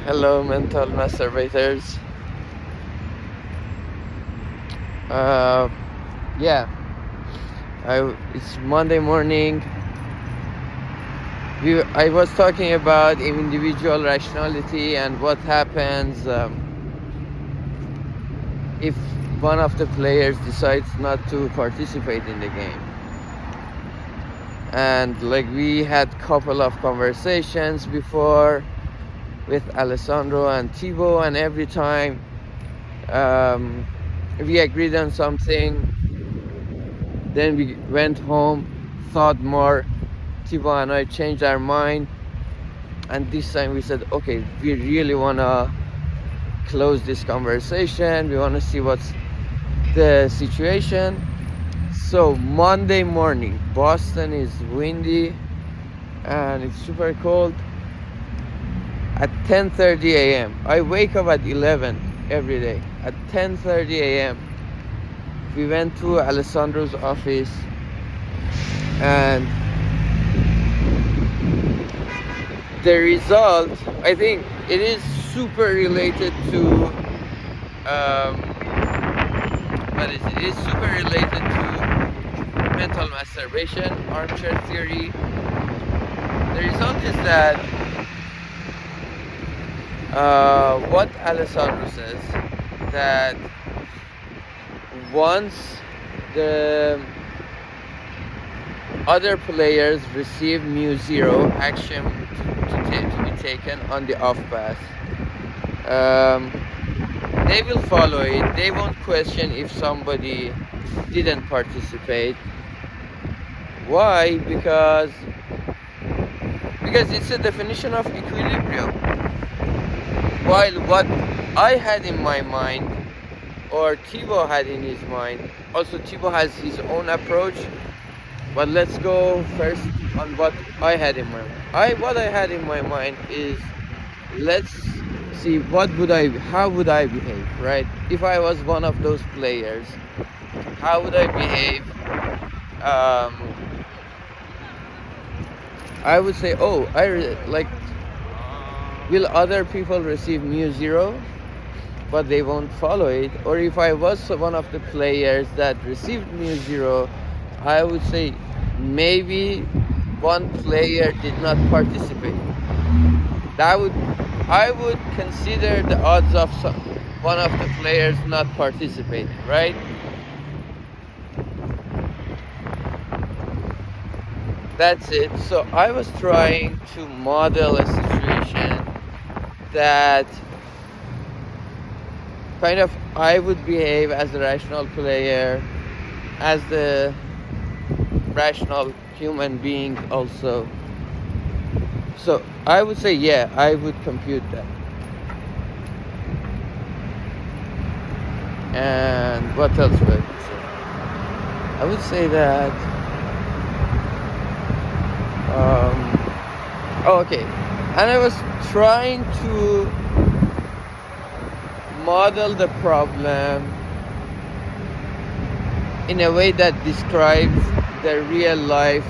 Hello, mental masturbators. Uh, yeah, it's Monday morning. I was talking about individual rationality and what happens if one of the players decides not to participate in the game. And like we had couple of conversations before with Alessandro and Thibaut, and every time um, we agreed on something, then we went home, thought more. Thibaut and I changed our mind, and this time we said, okay, we really wanna close this conversation. We wanna see what's the situation. So Monday morning, Boston is windy and it's super cold. At 10:30 a.m. I wake up at 11 every day. At 10:30 a.m. we went to Alessandro's office, and the result, I think it is super related to it is super related to mental masturbation, armchair theory. The result is that what Alessandro says, that once the other players receive mu0 action to be taken on the off pass, they will follow it. They won't question if somebody didn't participate. Why? Because it's a definition of equilibrium. While what I had in my mind, or Thibaut had in his mind, also Thibaut has his own approach, but let's go first on what I had in my mind. What I had in my mind is, let's see how would I behave, right? If I was one of those players, how would I behave? I would say, will other people receive mu0 but they won't follow it? Or if I was one of the players that received mu0, I would say maybe one player did not participate. I would consider the odds of one of the players not participating, right? That's it. So I was trying to model a situation that kind of I would behave as a rational player, as the rational human being also. So I would say, yeah, I would compute that. And what else would I say? I would say that okay. And I was trying to model the problem in a way that describes the real life.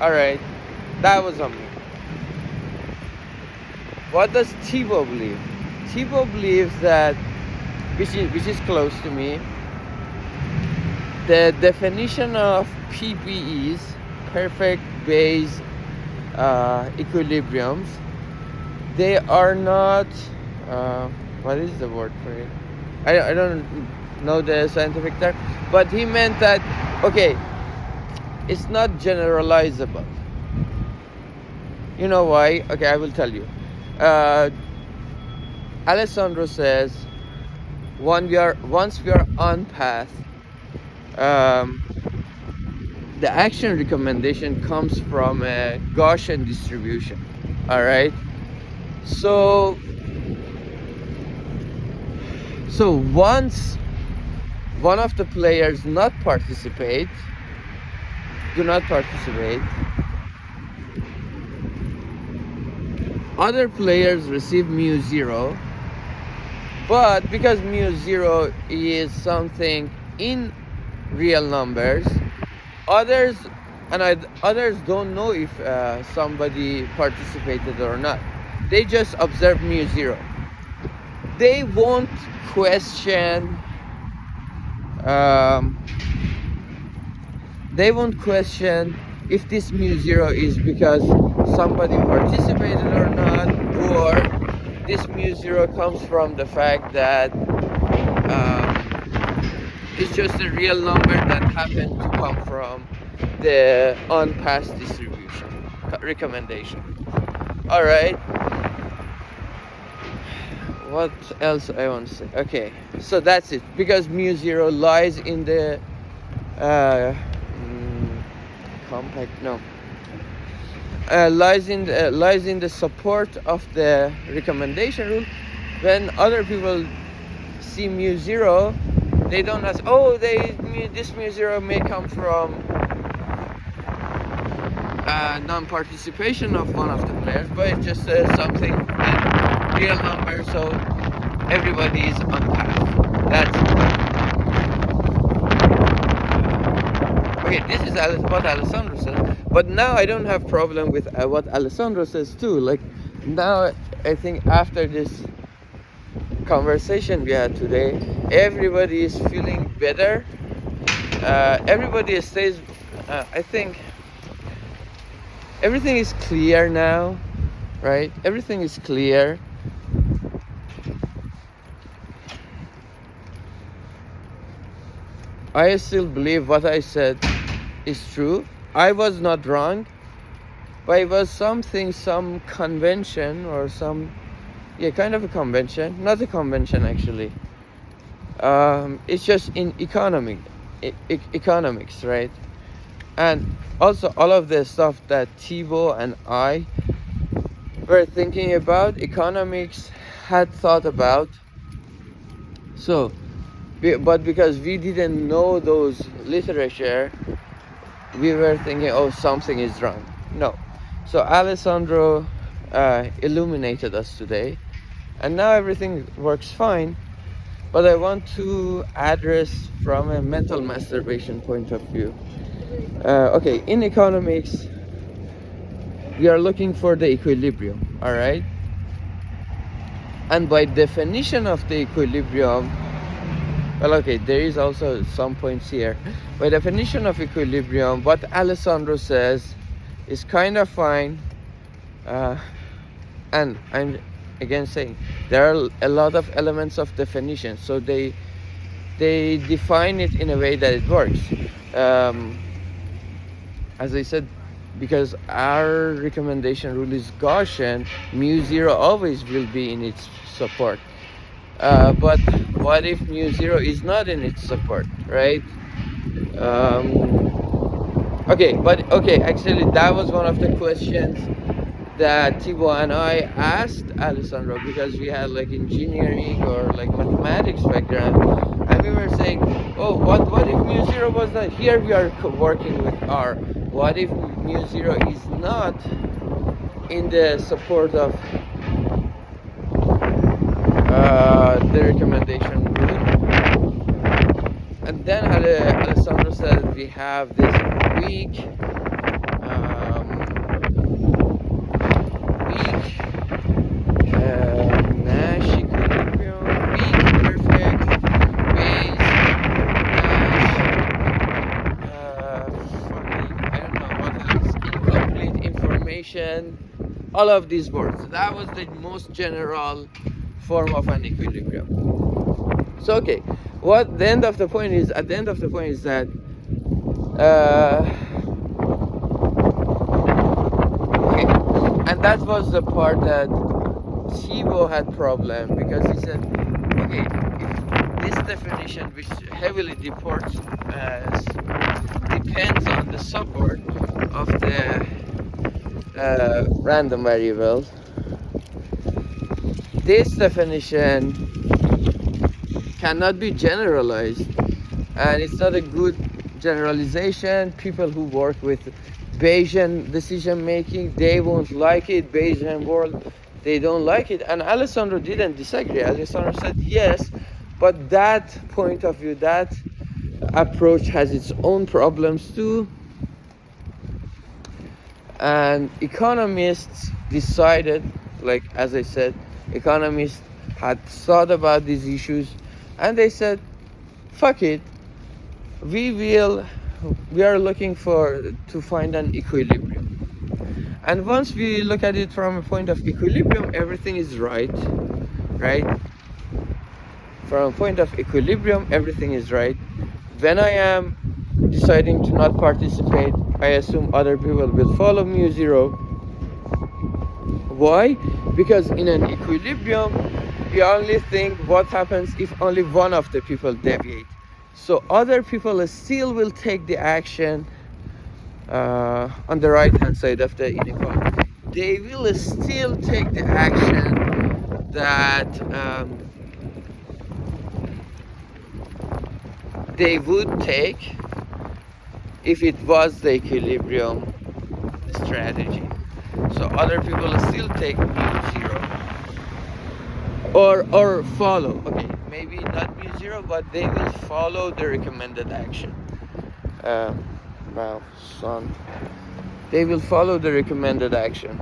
Alright, that was on me. What does Thibaut believe? Thibaut believes that, which is close to me, the definition of PBEs, perfect Bayes equilibriums, they are not, what is the word for it? I don't know the scientific term, but he meant that, okay, it's not generalizable. You know why? Okay, I will tell you. Alessandro says, once we are on path, the action recommendation comes from a Gaussian distribution. All right. So once one of the players do not participate, other players receive mu0, but because mu0 is something in real numbers, others and others don't know if somebody participated or not. They just observe mu zero. They won't question. Um, they won't question if this mu zero is because somebody participated or not, or this mu zero comes from the fact that it's just a real number that happened to come from the unpassed distribution recommendation. All right. What else I want to say? Okay, so that's it. Because mu zero lies in the compact. No. Lies in the support of the recommendation rule. When other people see mu zero, they don't ask, oh, this mu zero may come from non-participation of one of the players, but it's just something, a real number, so everybody is on path. That's okay. This is what Alessandro says, but now I don't have problem with what Alessandro says too. Like now, I think after this conversation we had today, everybody is feeling better. Everybody stays. I think everything is clear now, right? Everything is clear. I still believe what I said is true. I was not wrong, but it was some convention or kind of a convention. Not a convention actually. It's just in economics, right? And also all of the stuff that Thibaut and I were thinking about, economics had thought about. So, but because we didn't know those literature, we were thinking, oh, something is wrong. No. So Alessandro illuminated us today, and now everything works fine. But I want to address from a mental masturbation point of view. Okay, in economics, we are looking for the equilibrium, all right? And by definition of the equilibrium, well, okay, there is also some points here. By definition of equilibrium, what Alessandro says is kind of fine. And I'm again saying there are a lot of elements of definition, so they define it in a way that it works. As I said, because our recommendation rule is Gaussian, mu zero always will be in its support. But what if mu zero is not in its support, right? Actually that was one of the questions that Thibaut and I asked Alessandro, because we had like engineering or like mathematics background, and we were saying, oh, what if mu zero was not here? We are working with R. What if mu zero is not in the support of the recommendation rule? And then Alessandro said we have this weak Nash equilibrium, weak perfect base Nash, I don't know what else, incomplete information, all of these words. That was the most general form of an equilibrium. So okay, what the end of the point is, at the end of the point is that okay, and that was the part that Thibaut had problem, because he said, okay, if this definition, which heavily depends on the support of the random variables, this definition cannot be generalized, and it's not a good generalization. People who work with Bayesian decision making, they won't like it. Bayesian world, they don't like it. And Alessandro didn't disagree. Alessandro said yes, but that point of view, that approach has its own problems too. And economists decided, like as I said, economists had thought about these issues, and they said, fuck it, we are looking to find an equilibrium. And once we look at it from a point of equilibrium, everything is right? From a point of equilibrium, everything is right. When I am deciding to not participate, I assume other people will follow mu zero. Why? Because in an equilibrium, we only think what happens if only one of the people deviate. So other people still will take the action on the right hand side of the inequality. They will still take the action that they would take if it was the equilibrium strategy. So other people still take mu zero or follow. Okay, maybe not mu zero, but they will follow the recommended action. They will follow the recommended action.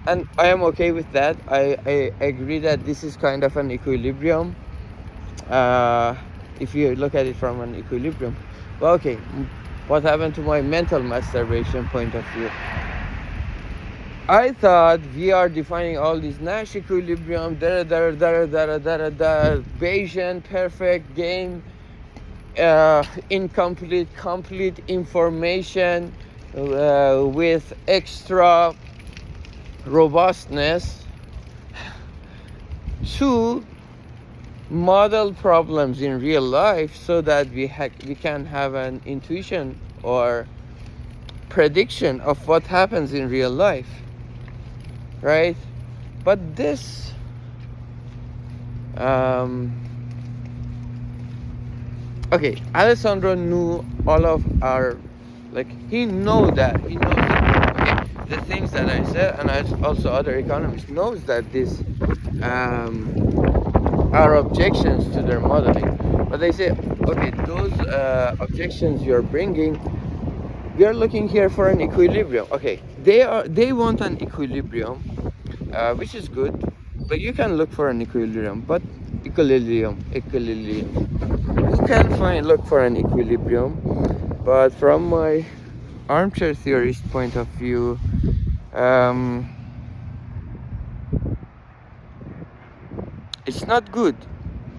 And I am okay with that. I agree that this is kind of an equilibrium. If you look at it from an equilibrium. Well, okay, what happened to my mental masturbation point of view? I thought we are defining all these Nash equilibrium, Bayesian, perfect, game, incomplete, complete information with extra robustness to model problems in real life so that we can have an intuition or prediction of what happens in real life, right? But this okay, Alessandro knew all of our, like, he knows okay, the things that I said, and also other economists knows that this are objections to their modeling. But they say, okay, those objections you're bringing, we are looking here for an equilibrium. Okay, they want an equilibrium, which is good, but you can look for an equilibrium. But equilibrium, you can look for an equilibrium. But from my armchair theorist point of view, it's not good.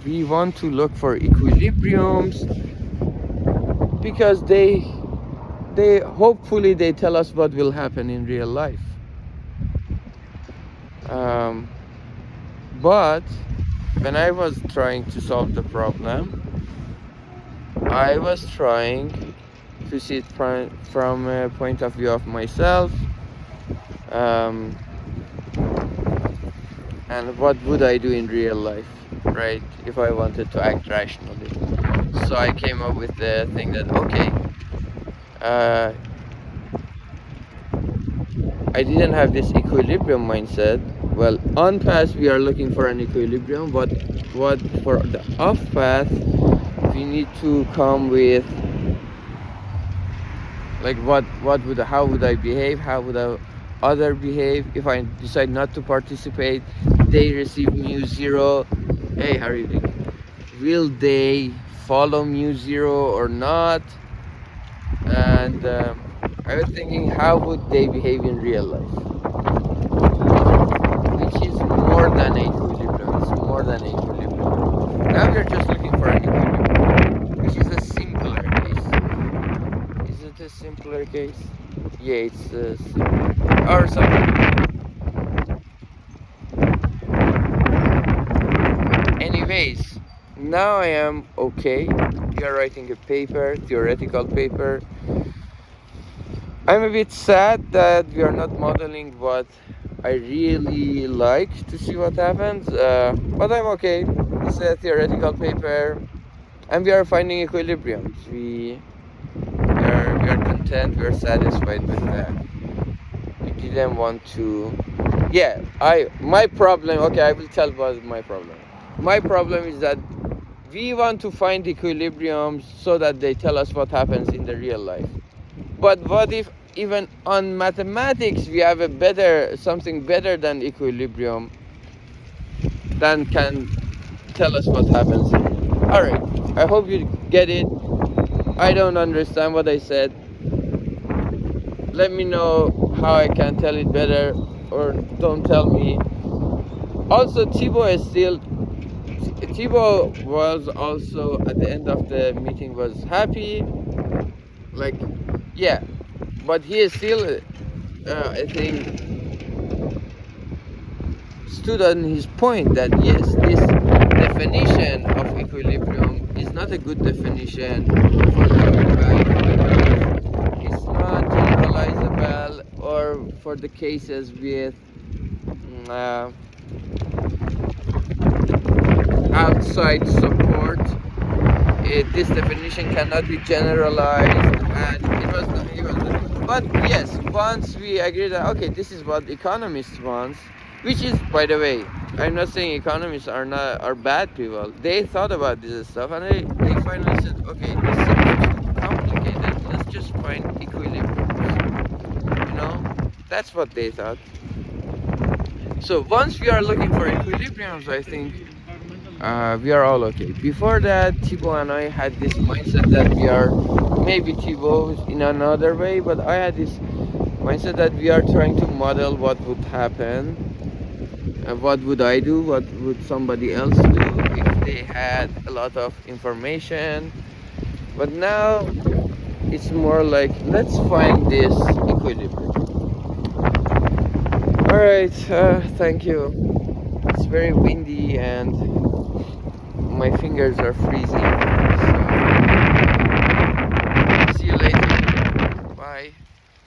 We want to look for equilibriums because they hopefully they tell us what will happen in real life. But when I was trying to solve the problem, I was trying to see it from a point of view of myself, and what would I do in real life, right, if I wanted to act rationally. So I came up with the thing that, okay, I didn't have this equilibrium mindset. Well, on path we are looking for an equilibrium, but what for the off path we need to come with, like, how would I behave, how would other behave if I decide not to participate. They receive mu zero. Hey, how are you doing? Will they follow mu zero or not? And I was thinking, how would they behave in real life? Which is more than equilibrium. It's more than equilibrium. Now we're just looking for an equilibrium, which is a simpler case. Is it a simpler case? Yeah, it's or something. Anyways, now I am okay. We are writing a paper, theoretical paper. I'm a bit sad that we are not modeling what I really like to see what happens, but I'm okay. It's a theoretical paper, and we are finding equilibriums. We are content. We are satisfied with that. We didn't want to. Yeah, my problem. Okay, I will tell what my problem. My problem is that we want to find equilibriums so that they tell us what happens in the real life. But what if even on mathematics we have a better, something better than equilibrium, then can tell us what happens. All right, I hope you get it. I don't understand what I said. Let me know how I can tell it better, or don't tell me. Also, Thibaut was also at the end of the meeting was happy. Like, yeah, but he is still, I think, stood on his point that yes, this definition of equilibrium is not a good definition for the value because it's not generalizable, or for the cases with uh, outside support. This definition cannot be generalized, and it was not. But yes, once we agree that okay, this is what economists want, which is, by the way, I'm not saying economists are bad people. They thought about this stuff, and they finally said, okay, this seems too complicated. Let's just find equilibriums. You know, that's what they thought. So once we are looking for equilibriums, I think we are all okay. Before that, Thibaut and I had this mindset that we are, maybe Thibaut in another way, but I had this mindset that we are trying to model what would happen. What would I do? What would somebody else do if they had a lot of information? But now it's more like, let's find this equilibrium. All right, thank you. It's very windy and my fingers are freezing. So, see you later. Bye.